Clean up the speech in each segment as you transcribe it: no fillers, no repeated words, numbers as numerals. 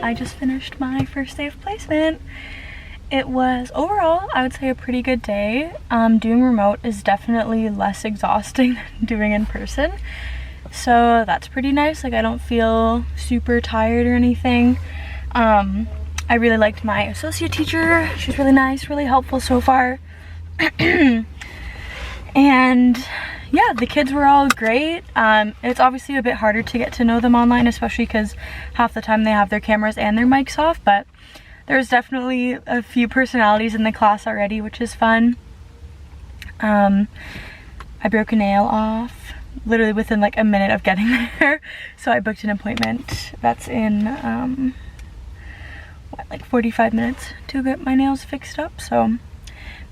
I just finished my first day of placement. It was overall, I would say, a pretty good day. Doing remote is definitely less exhausting than doing in person, so that's pretty nice. Like, I don't feel super tired or anything. I really liked my associate teacher. She's really nice, really helpful so far. And yeah, the kids were all great. It's obviously a bit harder to get to know them online, especially because half the time they have their cameras and their mics off, but there's definitely a few personalities in the class already, which is fun. I broke a nail off literally within like a minute of getting there, so I booked an appointment that's in what, like 45 minutes to get my nails fixed up, so I'm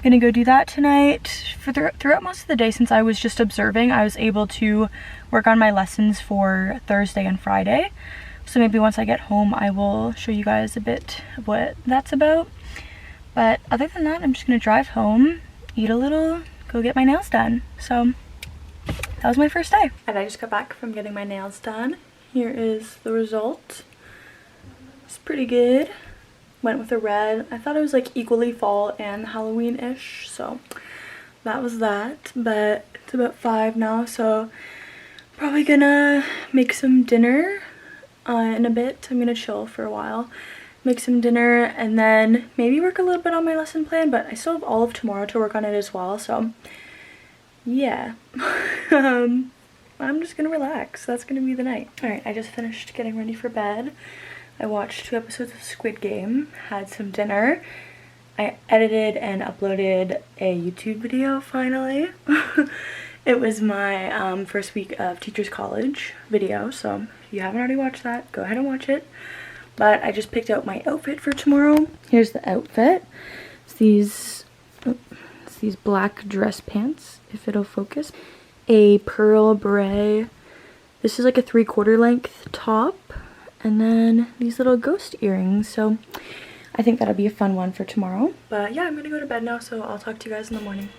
gonna go do that tonight. Throughout most of the day, since I was just observing, I was able to work on my lessons for Thursday and Friday. So maybe once I get home, I will show you guys a bit of what that's about. But other than that, I'm just gonna drive home, eat a little, go get my nails done. So that was my first day. And I just got back from getting my nails done. Here is the result. It's pretty good. Went with a red. I thought it was like equally fall and Halloween-ish, so that was that. But it's about 5 now, so probably gonna make some dinner in a bit. I'm gonna chill for a while, make some dinner, and then maybe work a little bit on my lesson plan, but I still have all of tomorrow to work on it as well, so yeah. I'm just gonna relax. That's gonna be the night. Alright, I just finished getting ready for bed. I watched 2 episodes of Squid Game, had some dinner. I edited and uploaded a YouTube video finally. It was my first week of Teachers College video, so if you haven't already watched that, go ahead and watch it. But I just picked out my outfit for tomorrow. Here's the outfit. It's these black dress pants, if it'll focus. A pearl beret. This is like a 3/4 length top. And then these little ghost earrings, so I think that'll be a fun one for tomorrow. But yeah, I'm gonna go to bed now, so I'll talk to you guys in the morning.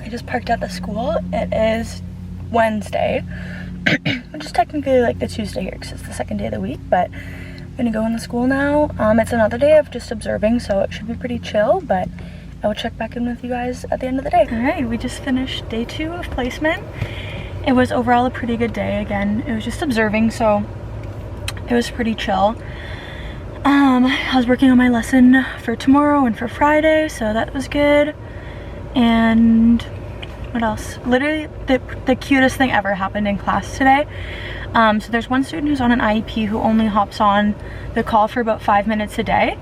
I just parked at the school. It is Wednesday, which is technically like the Tuesday here because it's the second day of the week, but gonna go in the school now. It's another day of just observing, so it should be pretty chill, but I will check back in with you guys at the end of the day. All right, we just finished day 2 of placement. It was overall a pretty good day. Again, it was just observing, so it was pretty chill. I was working on my lesson for tomorrow and for Friday, so that was good. And what else? Literally the cutest thing ever happened in class today. So there's one student who's on an IEP who only hops on the call for about 5 minutes a day,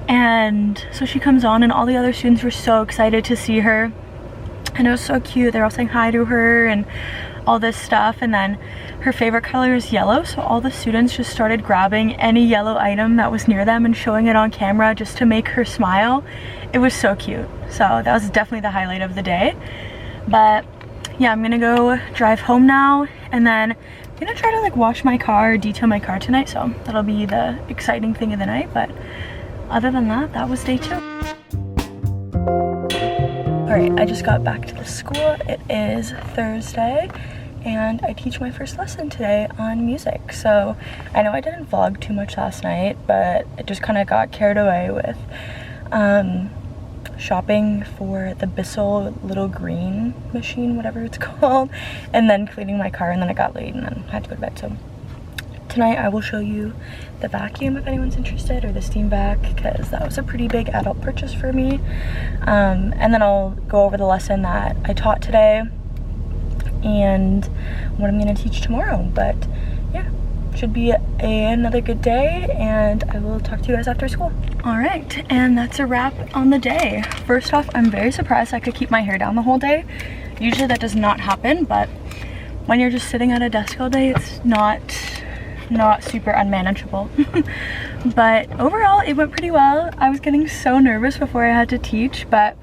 and so she comes on and all the other students were so excited to see her, and it was so cute. They're all saying hi to her and all this stuff, and then her favorite color is yellow, so all the students just started grabbing any yellow item that was near them and showing it on camera just to make her smile. It was so cute, so that was definitely the highlight of the day. But yeah, I'm gonna go drive home now, and then I'm gonna try to like wash my car, detail my car tonight, so that'll be the exciting thing of the night. But other than that, that was day 2. Alright, I just got back to the school. It is Thursday, and I teach my first lesson today on music. So I know I didn't vlog too much last night, but it just kind of got carried away with shopping for the Bissell little green machine, whatever it's called, and then cleaning my car, and then it got late and then I had to go to bed. So tonight I will show you the vacuum if anyone's interested, or the steam vac, because that was a pretty big adult purchase for me. And then I'll go over the lesson that I taught today and what I'm going to teach tomorrow. But yeah, should be another good day, and I will talk to you guys after school. Alright, and that's a wrap on the day. First off, I'm very surprised I could keep my hair down the whole day. Usually that does not happen, but when you're just sitting at a desk all day, it's not super unmanageable. But overall, it went pretty well. I was getting so nervous before I had to teach, but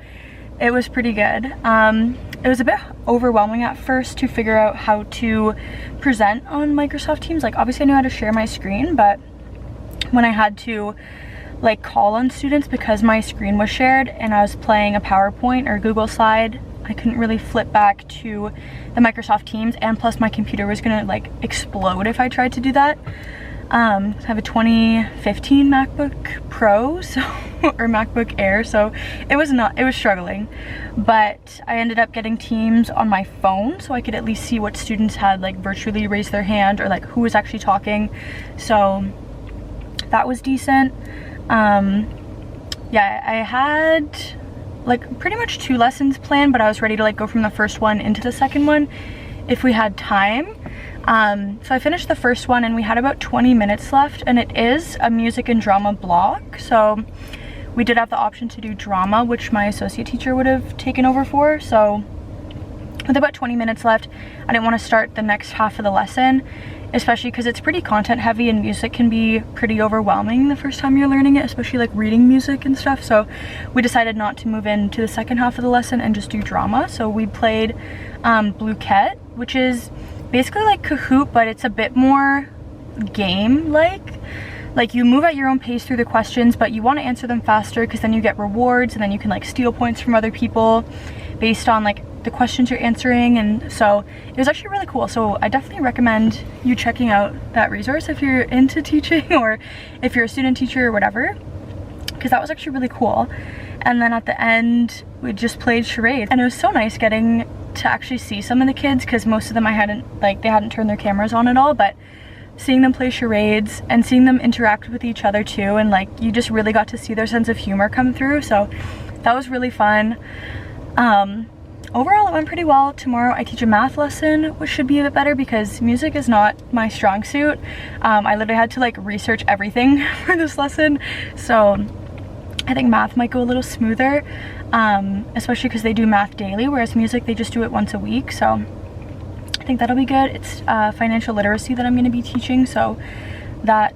it was pretty good. It was a bit overwhelming at first to figure out how to present on Microsoft Teams. Like, obviously I knew how to share my screen, but when I had to like call on students because my screen was shared and I was playing a PowerPoint or Google slide. I couldn't really flip back to the Microsoft Teams, and plus my computer was gonna like explode if I tried to do that. I have a 2015 MacBook Pro, so or MacBook Air, so it was struggling. But I ended up getting Teams on my phone so I could at least see what students had like virtually raised their hand or like who was actually talking. So that was decent. Yeah, I had like pretty much 2 lessons planned, but I was ready to like go from the first one into the second one if we had time. So I finished the first one and we had about 20 minutes left, and it is a music and drama block. So we did have the option to do drama, which my associate teacher would have taken over for. So with about 20 minutes left, I didn't want to start the next half of the lesson, especially because it's pretty content heavy and music can be pretty overwhelming the first time you're learning it, especially like reading music and stuff. So we decided not to move into the second half of the lesson and just do drama. So we played Bouquet, which is basically like Kahoot, but it's a bit more game-like you move at your own pace through the questions, but you want to answer them faster because then you get rewards, and then you can like steal points from other people based on like the questions you're answering. And so it was actually really cool. So I definitely recommend you checking out that resource if you're into teaching or if you're a student teacher or whatever, because that was actually really cool. And then at the end we just played charades, and it was so nice getting to actually see some of the kids, because most of them they hadn't turned their cameras on at all, but seeing them play charades and seeing them interact with each other too, and like you just really got to see their sense of humor come through. So that was really fun. Overall it went pretty well. Tomorrow I teach a math lesson, which should be a bit better because music is not my strong suit. I literally had to like research everything for this lesson, so I think math might go a little smoother, especially because they do math daily, whereas music they just do it once a week. So I think that'll be good. It's financial literacy that I'm going to be teaching, so that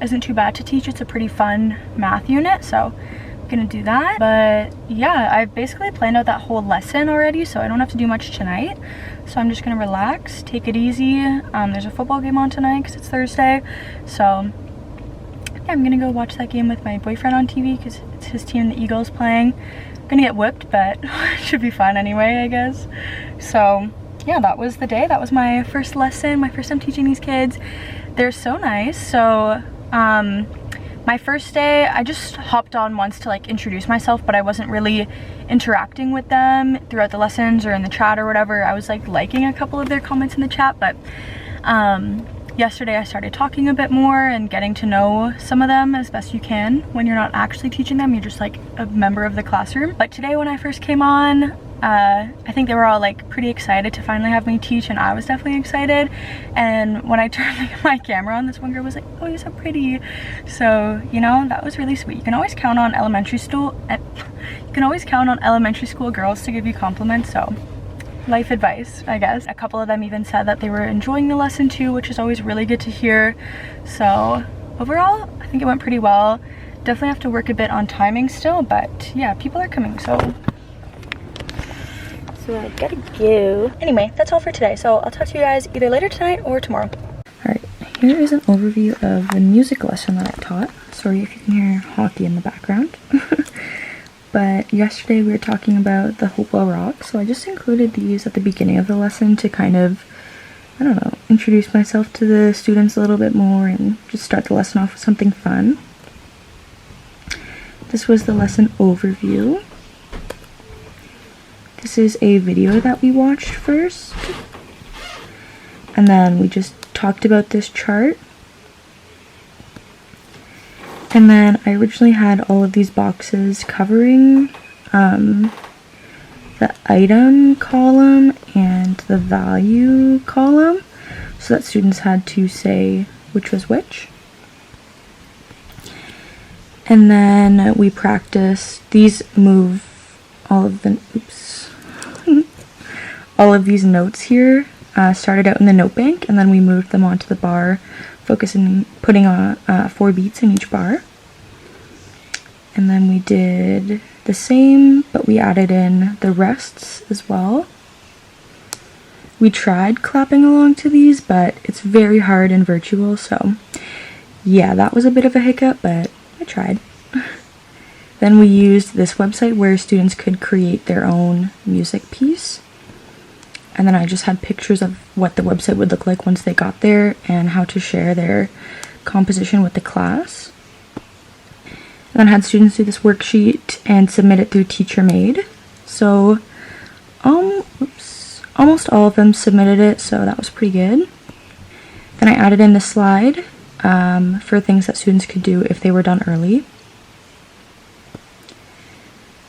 isn't too bad to teach. It's a pretty fun math unit, so I'm gonna do that. But yeah, I've basically planned out that whole lesson already, so I don't have to do much tonight. So I'm just gonna relax, take it easy. There's a football game on tonight because it's Thursday, so yeah, I'm gonna go watch that game with my boyfriend on TV because it's his team, the Eagles, playing. I'm gonna get whipped, but it should be fun anyway, I guess. So yeah, that was the day. That was my first lesson, my first time teaching these kids. They're so nice. So my first day, I just hopped on once to like introduce myself, but I wasn't really interacting with them throughout the lessons or in the chat or whatever. I was like liking a couple of their comments in the chat, but yesterday I started talking a bit more and getting to know some of them as best you can when you're not actually teaching them. You're just like a member of the classroom. But today when I first came on, I think they were all like pretty excited to finally have me teach, and I was definitely excited. And when I turned my camera on, this one girl was like, "Oh, you're so pretty." So, you know, that was really sweet. You can always count on elementary school girls to give you compliments, so life advice, I guess. A couple of them even said that they were enjoying the lesson too, which is always really good to hear. So overall, I think it went pretty well. Definitely have to work a bit on timing still, but yeah, people are coming, so I gotta go. Anyway, that's all for today, so I'll talk to you guys either later tonight or tomorrow. Alright, here is an overview of the music lesson that I taught. Sorry if you can hear hockey in the background. But yesterday we were talking about the Hopewell Rock, so I just included these at the beginning of the lesson to kind of, I don't know, introduce myself to the students a little bit more and just start the lesson off with something fun. This was the lesson overview. This is a video that we watched first, and then we just talked about this chart. And then I originally had all of these boxes covering the item column and the value column, so that students had to say which was which. And then we practiced these all of these notes here started out in the note bank, and then we moved them onto the bar, putting on 4 beats in each bar. And then we did the same, but we added in the rests as well. We tried clapping along to these, but it's very hard and virtual, so yeah, that was a bit of a hiccup, but I tried. Then we used this website where students could create their own music piece. And then I just had pictures of what the website would look like once they got there and how to share their composition with the class. And then I had students do this worksheet and submit it through TeacherMade. So, almost all of them submitted it, so that was pretty good. Then I added in the slide for things that students could do if they were done early.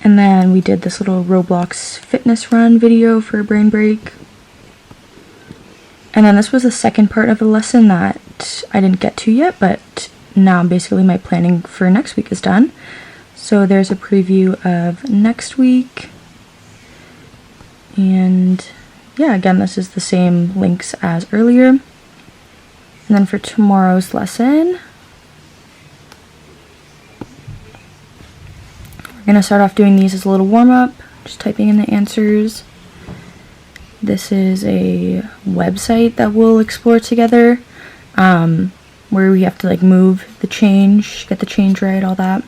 And then we did this little Roblox fitness run video for a brain break. And then this was the second part of the lesson that I didn't get to yet, but now basically my planning for next week is done. So there's a preview of next week. And yeah, again, this is the same links as earlier. And then for tomorrow's lesson, we're going to start off doing these as a little warm-up, just typing in the answers. This is a website that we'll explore together, where we have to like move the change, get the change right, all that.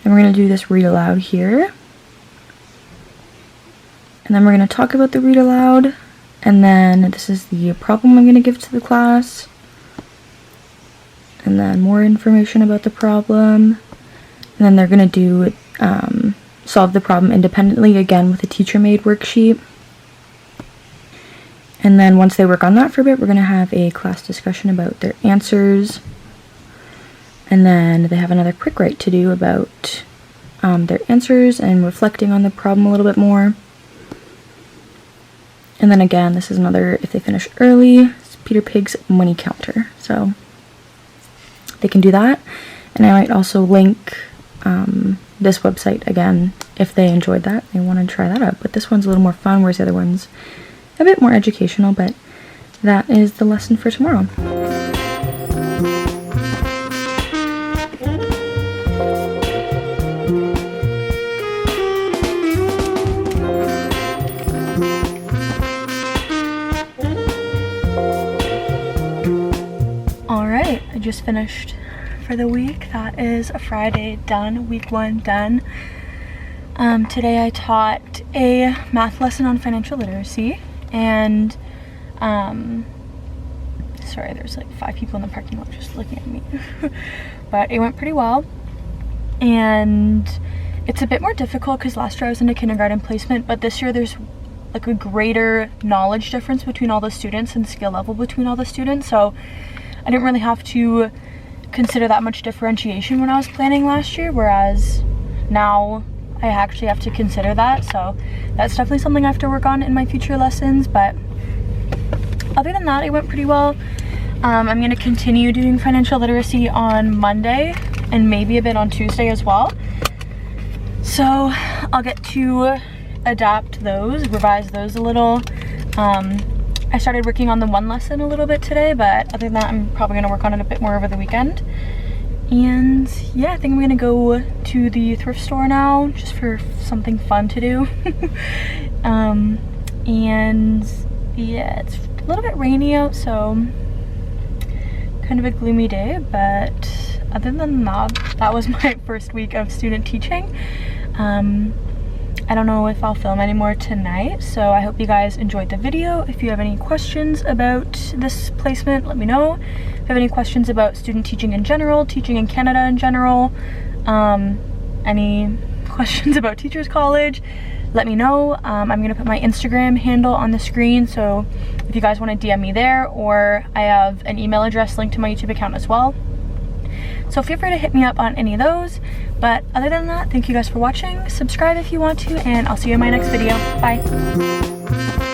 And we're going to do this read aloud here. And then we're going to talk about the read aloud. And then this is the problem I'm going to give to the class. And then more information about the problem. And then they're going to do solve the problem independently, again with a teacher-made worksheet. And then once they work on that for a bit, we're going to have a class discussion about their answers. And then they have another quick write to do about their answers and reflecting on the problem a little bit more. And then again, this is another, if they finish early, it's Peter Pig's money counter. So they can do that. And I might also link this website again if they enjoyed that. They want to try that out. But this one's a little more fun, whereas the other one's a bit more educational. But that is the lesson for tomorrow. Alright, I just finished for the week. That is a Friday done, week 1 done. Today I taught a math lesson on financial literacy, and sorry, there's like 5 people in the parking lot just looking at me. But it went pretty well, and it's a bit more difficult because last year I was in a kindergarten placement, but this year there's like a greater knowledge difference between all the students and skill level between all the students, so I didn't really have to consider that much differentiation when I was planning last year, whereas now I actually have to consider that. So that's definitely something I have to work on in my future lessons. But other than that, it went pretty well. I'm going to continue doing financial literacy on Monday and maybe a bit on Tuesday as well. So I'll get to adapt those, revise those a little. I started working on the one lesson a little bit today, but other than that, I'm probably going to work on it a bit more over the weekend. And yeah, I think I'm going to go to the thrift store now, just for something fun to do. And yeah, it's a little bit rainy out, so kind of a gloomy day, but other than that, that was my first week of student teaching. I don't know if I'll film anymore tonight, so I hope you guys enjoyed the video. If you have any questions about this placement, let me know. If you have any questions about student teaching in general, teaching in Canada in general, any questions about Teachers College, let me know. I'm gonna put my Instagram handle on the screen, so if you guys want to DM me there, or I have an email address linked to my YouTube account as well. So feel free to hit me up on any of those. But other than that, thank you guys for watching. Subscribe if you want to, and I'll see you in my next video. Bye.